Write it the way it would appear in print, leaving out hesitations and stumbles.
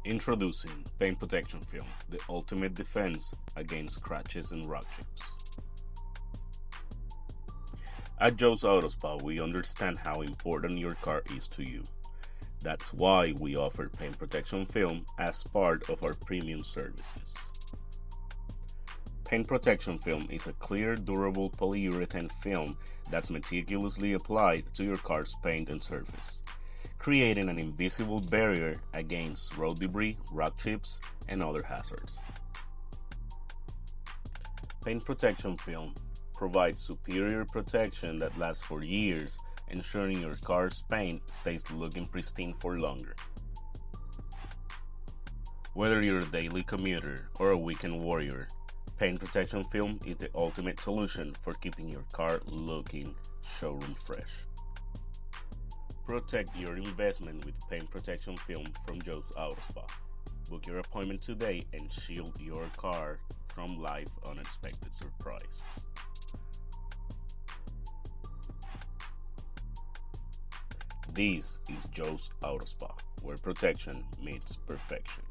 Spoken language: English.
Introducing Paint Protection Film, the ultimate defense against scratches and rock chips. At Joe's Auto Spa, we understand how important your car is to you. That's why we offer paint protection film as part of our premium services. Paint protection film is a clear, durable polyurethane film that's meticulously applied to your car's paint and surface, creating an invisible barrier against road debris, rock chips, and other hazards. Paint protection film provides superior protection that lasts for years, ensuring your car's paint stays looking pristine for longer. Whether you're a daily commuter or a weekend warrior, paint protection film is the ultimate solution for keeping your car looking showroom fresh. Protect your investment with paint protection film from Joe's Auto Spa. Book your appointment today and shield your car from life unexpected surprises. This is Joe's Auto Spa, where protection meets perfection.